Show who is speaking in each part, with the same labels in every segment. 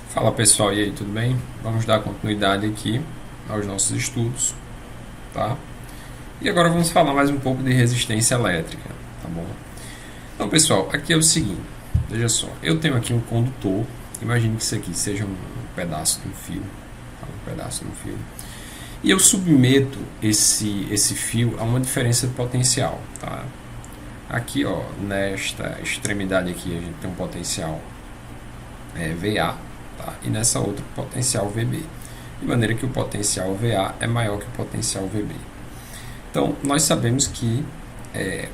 Speaker 1: Fala pessoal, e aí, tudo bem? Vamos dar continuidade aqui aos nossos estudos, tá? E agora vamos falar mais um pouco de resistência elétrica, tá bom? Então pessoal, aqui é o seguinte, veja só, eu tenho aqui um condutor, imagine que isso aqui seja um pedaço de um fio, tá? Um pedaço de um fio, e eu submeto esse fio a uma diferença de potencial, tá? Aqui, ó, nesta extremidade aqui a gente tem um potencial VA, tá? E nessa outra potencial VB, de maneira que o potencial VA é maior que o potencial VB. Então nós sabemos que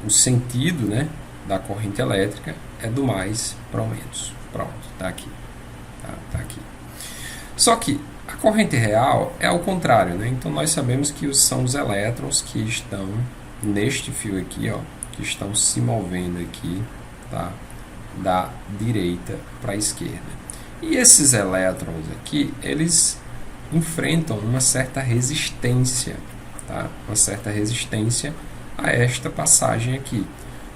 Speaker 1: o sentido, né, da corrente elétrica é do mais para o menos. Pronto, está aqui. Tá aqui. Só que a corrente real é ao contrário, né? Então nós sabemos que são os elétrons que estão neste fio aqui, ó, que estão se movendo aqui, tá? Da direita para a esquerda. E esses elétrons aqui, eles enfrentam uma certa resistência, tá? Uma certa resistência a esta passagem aqui.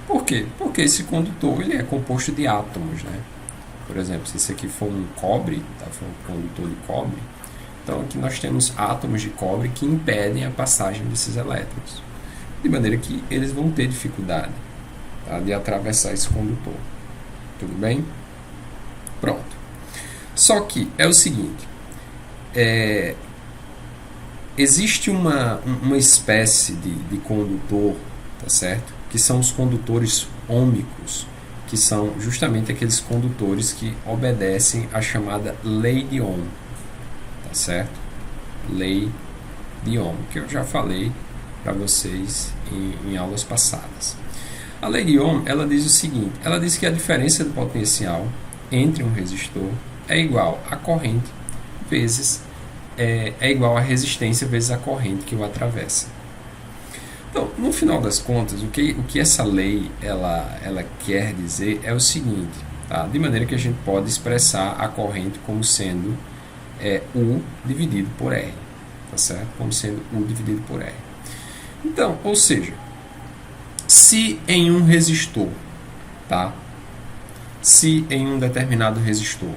Speaker 1: Por quê? Porque esse condutor ele é composto de átomos, né? Por exemplo, se esse aqui for um cobre, tá? For um condutor de cobre, então aqui nós temos átomos de cobre que impedem a passagem desses elétrons, de maneira que eles vão ter dificuldade, tá? De atravessar esse condutor. Tudo bem? Pronto. Só que é o seguinte, existe uma espécie de condutor, tá certo? Que são os condutores ômicos, que são justamente aqueles condutores que obedecem à chamada lei de Ohm, tá certo? Lei de Ohm, que eu já falei para vocês em aulas passadas. A lei de Ohm, ela diz o seguinte, ela diz que a diferença do potencial entre um resistor é igual a corrente vezes é igual a resistência vezes a corrente que o atravessa. Então, no final das contas, o que essa lei ela quer dizer é o seguinte, tá? De maneira que a gente pode expressar a corrente como sendo U dividido por R, tá certo? Como sendo U dividido por R. Então, ou seja, se em um resistor, tá? Se em um determinado resistor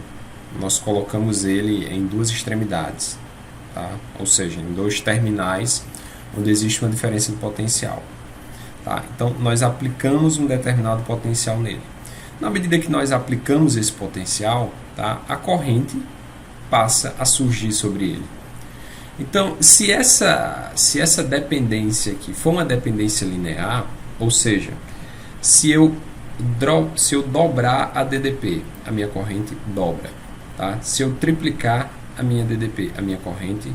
Speaker 1: nós colocamos ele em duas extremidades, tá? Ou seja, em dois terminais onde existe uma diferença de potencial, tá? Então nós aplicamos um determinado potencial nele. Na medida que nós aplicamos esse potencial, tá? A corrente passa a surgir sobre ele. Então, se essa dependência aqui for uma dependência linear, ou seja, se eu dobrar a DDP, a minha corrente dobra, tá? Se eu triplicar a minha DDP, a minha corrente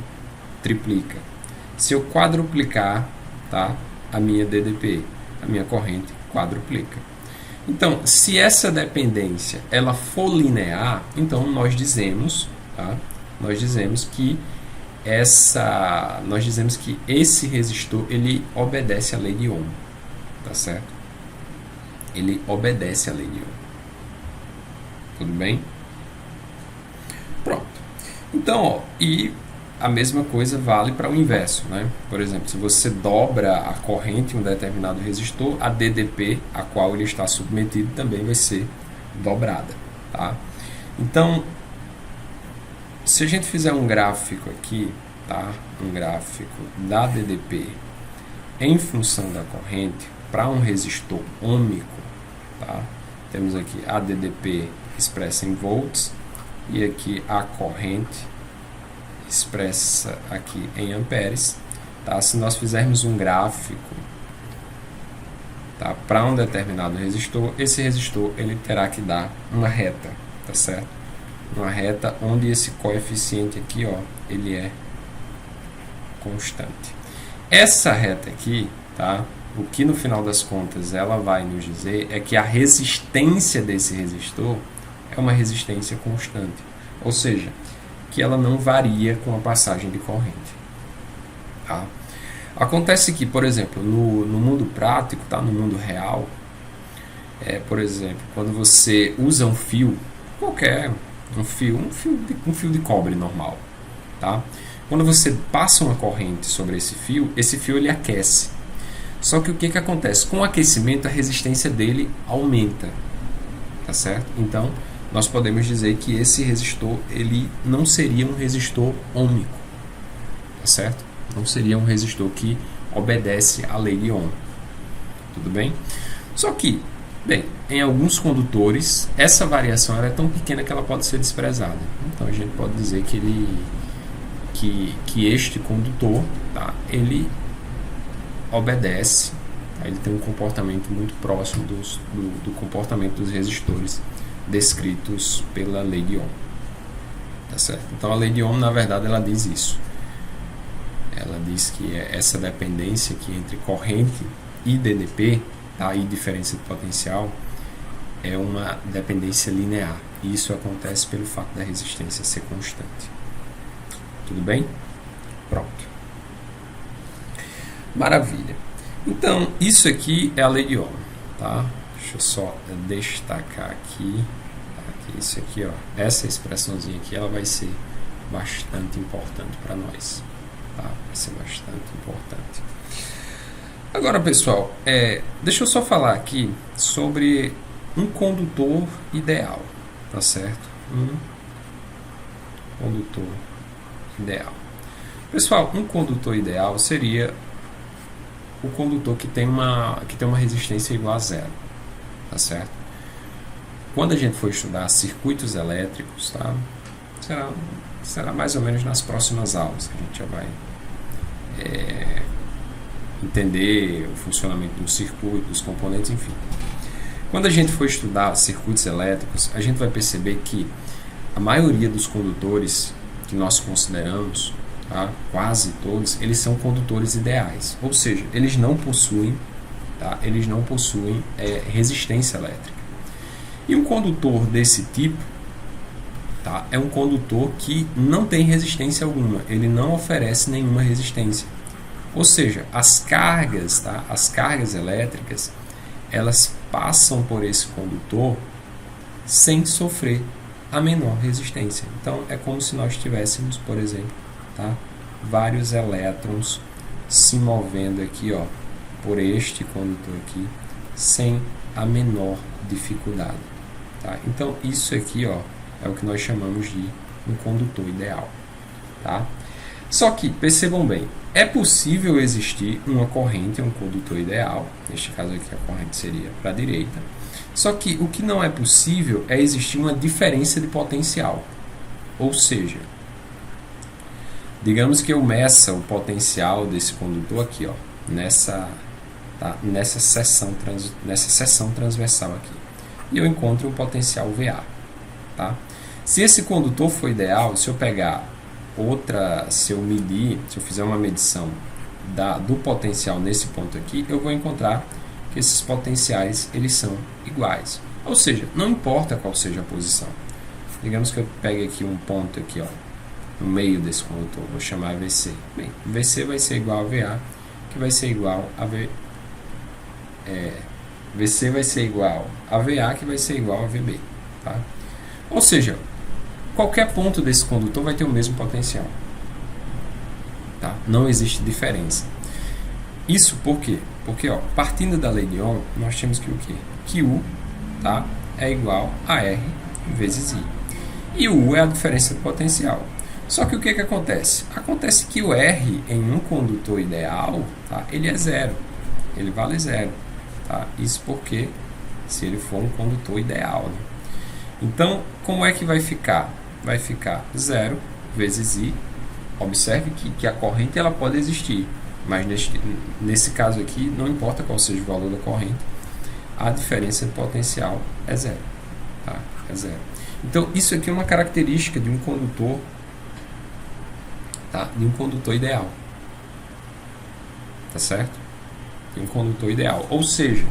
Speaker 1: triplica. Se eu quadruplicar, tá, a minha DDP, a minha corrente quadruplica. Então, se essa dependência ela for linear, então nós dizemos, tá? Nós dizemos que esse resistor ele obedece à lei de Ohm, tá certo? Ele obedece à lei de Ohm. Tudo bem? Pronto. Então, ó, e a mesma coisa vale para o inverso, né? Por exemplo, se você dobra a corrente em um determinado resistor, a DDP a qual ele está submetido também vai ser dobrada, tá? Então, se a gente fizer um gráfico aqui, tá? Um gráfico da DDP em função da corrente para um resistor ômico, tá? Temos aqui a DDP expressa em volts e aqui a corrente expressa aqui em amperes, tá? Se nós fizermos um gráfico, tá, para um determinado resistor, esse resistor ele terá que dar uma reta, tá certo? Uma reta onde esse coeficiente aqui, ó, ele é constante. Essa reta aqui, tá? O que no final das contas ela vai nos dizer é que a resistência desse resistor é uma resistência constante, ou seja, que ela não varia com a passagem de corrente, tá? Acontece que, por exemplo, no mundo prático, tá? No mundo real, por exemplo, quando você usa um fio, qualquer um fio de cobre normal, tá? Quando você passa uma corrente sobre esse fio ele aquece. Só que o que acontece? Com o aquecimento, a resistência dele aumenta, tá certo? Então, nós podemos dizer que esse resistor ele não seria um resistor ôhmico, tá certo? Não seria um resistor que obedece à lei de Ohm, tudo bem? Só que, bem, em alguns condutores essa variação ela é tão pequena que ela pode ser desprezada. Então a gente pode dizer que este condutor, tá, ele obedece, tá, ele tem um comportamento muito próximo do comportamento dos resistores descritos pela lei de Ohm, tá certo? Então a lei de Ohm, na verdade, ela diz isso. Ela diz que essa dependência aqui entre corrente e DDP, tá, e diferença de potencial, é uma dependência linear. E isso acontece pelo fato da resistência ser constante. Tudo bem? Pronto. Maravilha. Então, isso aqui é a lei de Ohm, tá? Deixa eu só destacar aqui. Isso aqui, ó, essa expressãozinha aqui, ela vai ser bastante importante para nós, tá? Vai ser bastante importante. Agora, pessoal, deixa eu só falar aqui sobre um condutor ideal, tá certo? Um condutor ideal. Pessoal, um condutor ideal seria o condutor que tem uma resistência igual a zero, tá certo? Quando a gente for estudar circuitos elétricos, tá? Será mais ou menos nas próximas aulas que a gente já vai entender o funcionamento do circuito, dos componentes, enfim. Quando a gente for estudar circuitos elétricos, a gente vai perceber que a maioria dos condutores que nós consideramos, tá, quase todos, eles são condutores ideais, ou seja, eles não possuem, tá, resistência elétrica. E um condutor desse tipo, tá, é um condutor que não tem resistência alguma, ele não oferece nenhuma resistência. Ou seja, as cargas, tá, as cargas elétricas, elas passam por esse condutor sem sofrer a menor resistência. Então, é como se nós tivéssemos, por exemplo, tá, vários elétrons se movendo aqui, ó, por este condutor aqui, sem a menor dificuldade. Tá? Então, isso aqui, ó, é o que nós chamamos de um condutor ideal. Tá? Só que, percebam bem, é possível existir uma corrente, um condutor ideal, neste caso aqui a corrente seria para a direita, só que o que não é possível é existir uma diferença de potencial. Ou seja, digamos que eu meça o potencial desse condutor aqui, ó, nessa seção transversal aqui, e eu encontro um potencial VA. Tá? Se esse condutor for ideal, se eu fizer uma medição do potencial nesse ponto aqui, eu vou encontrar que esses potenciais eles são iguais. Ou seja, não importa qual seja a posição. Digamos que eu pegue aqui um ponto aqui, ó, no meio desse condutor, vou chamar VC. Bem, VC vai ser igual a VA, que vai ser igual a VC vai ser igual a VA, que vai ser igual a VB. Tá? Ou seja, qualquer ponto desse condutor vai ter o mesmo potencial. Tá? Não existe diferença. Isso por quê? Porque, ó, partindo da lei de Ohm, nós temos que o quê? Que U, tá, é igual a R vezes I. E o U é a diferença de potencial. Só que o que acontece? Acontece que o R em um condutor ideal, tá, ele é zero. Ele vale zero. Tá? Isso porque se ele for um condutor ideal. Né? Então, como é que vai ficar? Vai ficar 0 vezes I. Observe que a corrente ela pode existir, mas nesse caso aqui, não importa qual seja o valor da corrente, a diferença de potencial é zero. Tá? É zero. Então, isso aqui é uma característica de um condutor, tá? De um condutor ideal. Tá certo? De um condutor ideal. Ou seja,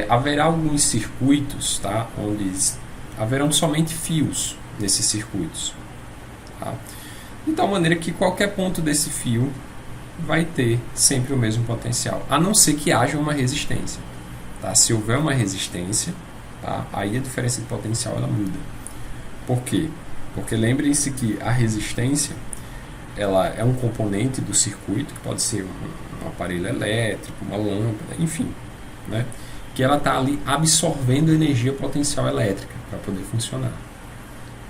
Speaker 1: haverá alguns circuitos, tá? Onde haverão somente fios nesses circuitos. Tá? De tal maneira que qualquer ponto desse fio vai ter sempre o mesmo potencial, a não ser que haja uma resistência. Tá? Se houver uma resistência, tá? Aí a diferença de potencial ela muda. Por quê? Porque lembrem-se que a resistência ela é um componente do circuito, que pode ser um aparelho elétrico, uma lâmpada, enfim. Né? que ela está ali absorvendo energia potencial elétrica para poder funcionar.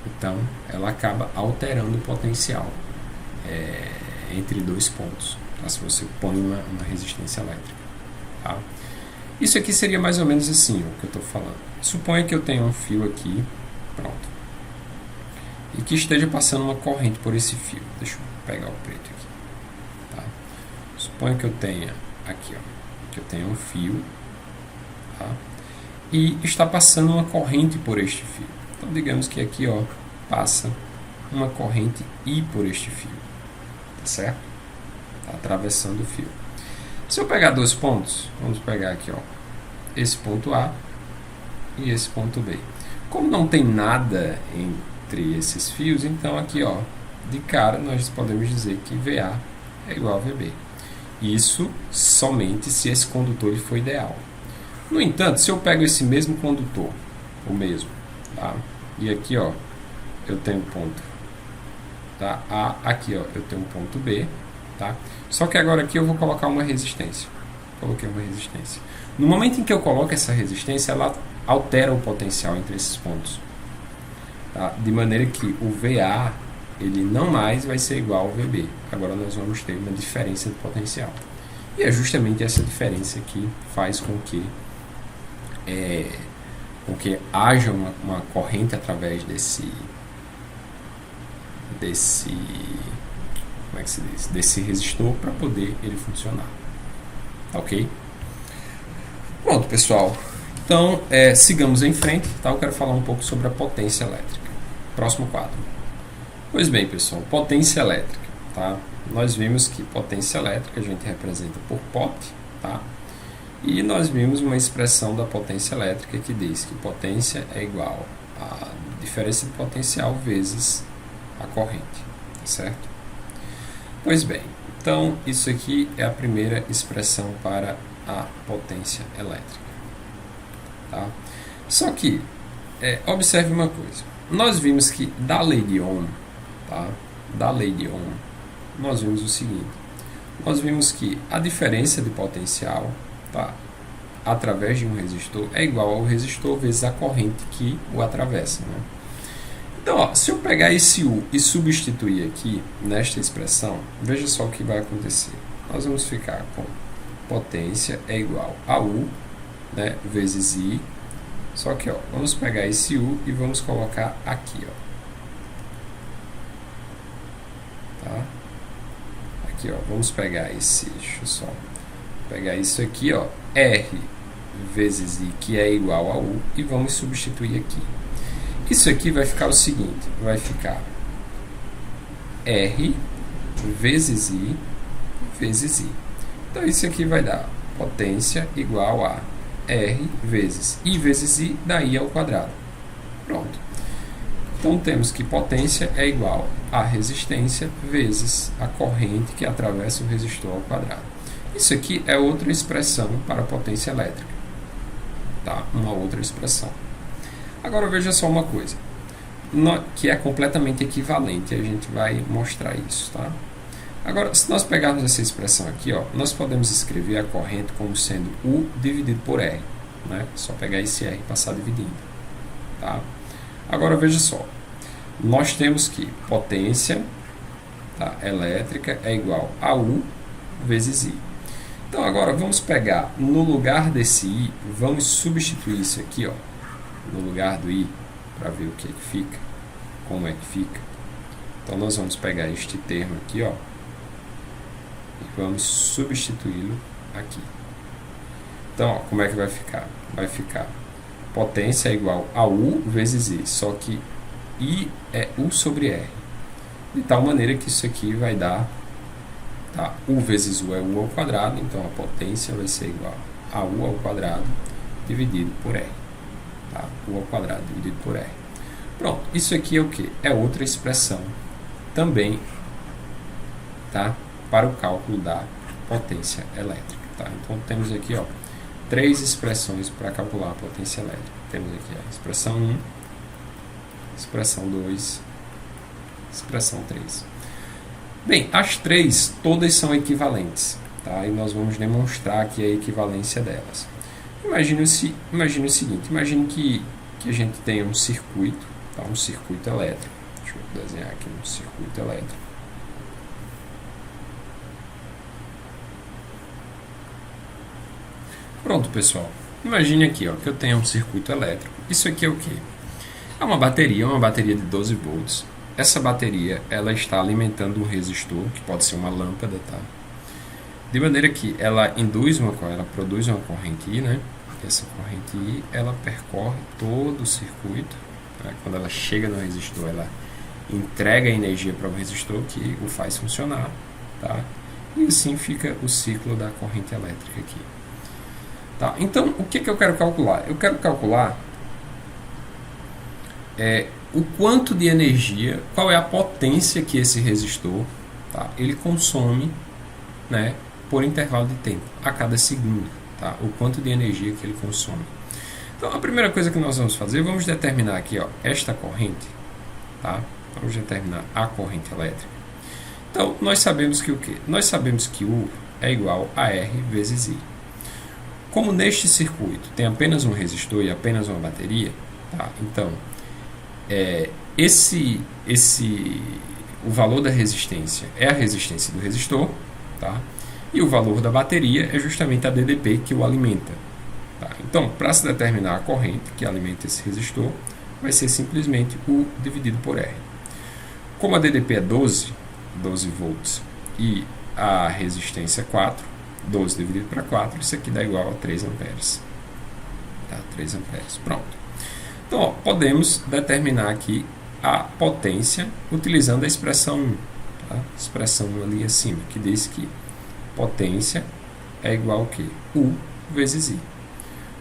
Speaker 1: Então, ela acaba alterando o potencial entre dois pontos, tá? Se você põe uma resistência elétrica. Tá? Isso aqui seria mais ou menos assim, o que eu estou falando. Suponha que eu tenha um fio aqui, pronto, e que esteja passando uma corrente por esse fio. Deixa eu pegar o preto aqui. Tá? Suponha que eu tenha aqui, ó, que eu tenha um fio, tá? E está passando uma corrente por este fio. Então, digamos que aqui, ó, passa uma corrente I por este fio, tá certo? Está atravessando o fio. Se eu pegar dois pontos, vamos pegar aqui, ó, esse ponto A e esse ponto B. Como não tem nada entre esses fios, então aqui, ó, de cara nós podemos dizer que VA é igual a VB. Isso somente se esse condutor ele for ideal. No entanto, se eu pego esse mesmo condutor, o mesmo, tá? E aqui, ó, eu tenho ponto, tá? A, aqui, ó, eu tenho um ponto B, tá? Só que agora aqui eu vou colocar uma resistência. Coloquei uma resistência. No momento em que eu coloco essa resistência, ela altera o potencial entre esses pontos, tá? De maneira que o VA ele não mais vai ser igual ao VB. Agora nós vamos ter uma diferença de potencial. E é justamente essa diferença que faz com que haja uma corrente através desse como é que se diz? Desse resistor para poder ele funcionar. Ok? Pronto, pessoal. Então, sigamos em frente. Tá? Eu quero falar um pouco sobre a potência elétrica. Próximo quadro. Pois bem, pessoal, potência elétrica. Tá? Nós vimos que potência elétrica a gente representa por pot, tá? E nós vimos uma expressão da potência elétrica que diz que potência é igual a diferença de potencial vezes a corrente, tá certo? Pois bem, então isso aqui é a primeira expressão para a potência elétrica, tá? Só que, observe uma coisa, nós vimos que da lei de Ohm, tá? Da lei de Ohm, nós vimos o seguinte, nós vimos que a diferença de potencial, tá, através de um resistor é igual ao resistor vezes a corrente que o atravessa, né? Então, ó, se eu pegar esse U e substituir aqui nesta expressão, veja só o que vai acontecer. Nós vamos ficar com potência é igual a U, né, vezes I. Só que, ó, vamos pegar esse U e vamos colocar aqui, ó. Tá? Aqui, ó, vamos pegar esse, deixa eu só pegar isso aqui, ó, R vezes I, que é igual a U, e vamos substituir aqui. Isso aqui vai ficar o seguinte, vai ficar R vezes I vezes I. Então, isso aqui vai dar potência igual a R vezes I vezes I, da I ao quadrado. Pronto. Então, temos que potência é igual a resistência vezes a corrente que atravessa o resistor ao quadrado. Isso aqui é outra expressão para a potência elétrica. Tá? Uma outra expressão. Agora, veja só uma coisa, que é completamente equivalente, a gente vai mostrar isso. Tá? Agora, se nós pegarmos essa expressão aqui, ó, nós podemos escrever a corrente como sendo U dividido por R. Né? Só pegar esse R e passar dividindo. Tá? Agora, veja só, nós temos que potência, tá, elétrica é igual a U vezes I. Então, agora vamos pegar, no lugar desse I, vamos substituir isso aqui, ó, no lugar do I, para ver o que é que fica, como é que fica. Então, nós vamos pegar este termo aqui, ó, e vamos substituí-lo aqui. Então, ó, como é que vai ficar? Vai ficar potência é igual a U vezes I, só que I é U sobre R. De tal maneira que isso aqui vai dar, tá, U vezes U é U ao quadrado, então a potência vai ser igual a U ao quadrado dividido por R. Tá? U ao quadrado dividido por R. Pronto, isso aqui é o que? É outra expressão também, tá, para o cálculo da potência elétrica. Tá? Então temos aqui, ó, três expressões para calcular a potência elétrica. Temos aqui a expressão 1, expressão 2, expressão 3. Bem, as três, todas são equivalentes, tá? E nós vamos demonstrar aqui a equivalência delas. Imagine o seguinte, imagine que a gente tenha um circuito, tá? Um circuito elétrico. Deixa eu desenhar aqui um circuito elétrico. Pronto, pessoal. Imagine aqui, ó, que eu tenho um circuito elétrico. Isso aqui é o quê? É uma bateria de 12 volts. Essa bateria, ela está alimentando um resistor, que pode ser uma lâmpada, tá? De maneira que ela produz uma corrente I, né? Essa corrente I, ela percorre todo o circuito. Tá? Quando ela chega no resistor, ela entrega a energia para o resistor, que o faz funcionar, tá? E assim fica o ciclo da corrente elétrica aqui. Tá? Então, o que eu quero calcular? Eu quero calcular o quanto de energia, qual é a potência que esse resistor, tá, ele consome, né, por intervalo de tempo, a cada segundo, tá, o quanto de energia que ele consome. Então, a primeira coisa que nós vamos fazer, vamos determinar aqui, ó, esta corrente, tá, vamos determinar a corrente elétrica. Então, nós sabemos que o quê? Nós sabemos que U é igual a R vezes I. Como neste circuito tem apenas um resistor e apenas uma bateria, tá, então, o valor da resistência é a resistência do resistor, tá? E o valor da bateria é justamente a DDP que o alimenta. Tá? Então, para se determinar a corrente que alimenta esse resistor, vai ser simplesmente U dividido por R. Como a DDP é 12 volts, e a resistência é 4, 12 dividido para 4, isso aqui dá igual a 3 amperes. Tá? 3 amperes. Pronto. Então, ó, podemos determinar aqui a potência utilizando a expressão 1, tá? Expressão 1 ali acima, que diz que potência é igual a quê? U vezes I.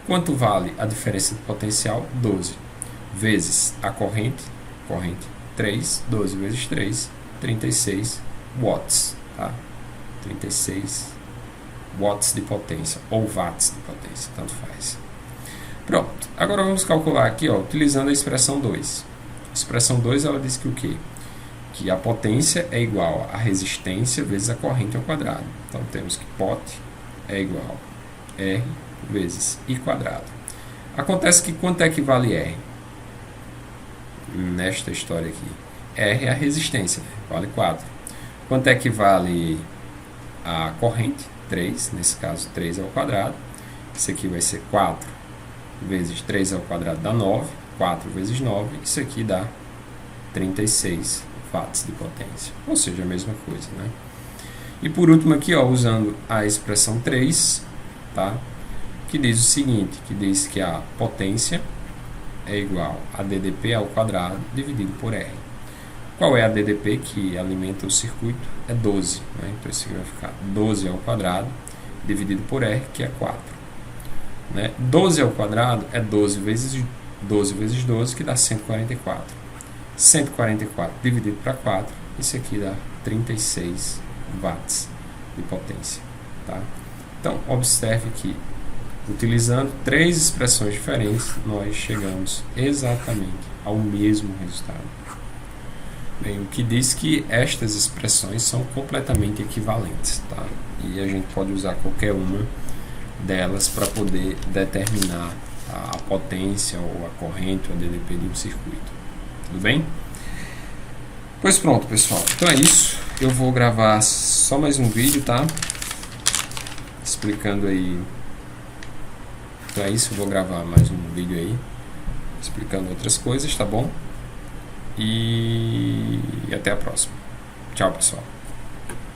Speaker 1: Quanto vale a diferença de potencial? 12. Vezes a corrente 3, 12 vezes 3, 36 watts. Tá? 36 watts de potência, ou watts de potência, tanto faz. Pronto, agora vamos calcular aqui, ó, utilizando a expressão 2. A expressão 2, ela diz que o quê? Que a potência é igual a resistência vezes a corrente ao quadrado. Então, temos que pot é igual a R vezes I quadrado. Acontece que quanto é que vale R? Nesta história aqui. R é a resistência, né? Vale 4. Quanto é que vale a corrente? 3, nesse caso 3 ao quadrado. Isso aqui vai ser 4 vezes 3 ao quadrado dá 9, 4 vezes 9, isso aqui dá 36 watts de potência, ou seja, a mesma coisa, né? E por último aqui, ó, usando a expressão 3, tá? Que diz o seguinte, que diz que a potência é igual a DDP ao quadrado dividido por R. Qual é a DDP que alimenta o circuito? É 12, né? Então isso aqui vai ficar 12 ao quadrado dividido por R, que é 4. Né? 12 ao quadrado é 12 vezes 12, que dá 144. 144 dividido para 4, isso aqui dá 36 watts de potência. Tá? Então, observe que, utilizando 3 expressões diferentes, nós chegamos exatamente ao mesmo resultado. Bem, o que diz que estas expressões são completamente equivalentes. Tá? E a gente pode usar qualquer uma delas para poder determinar a potência ou a corrente ou a DDP de um circuito. Tudo bem? Pois pronto, pessoal. Então é isso. Eu vou gravar só mais um vídeo, tá? Explicando aí. Então é isso. Eu vou gravar mais um vídeo aí explicando outras coisas, tá bom? E até a próxima. Tchau, pessoal.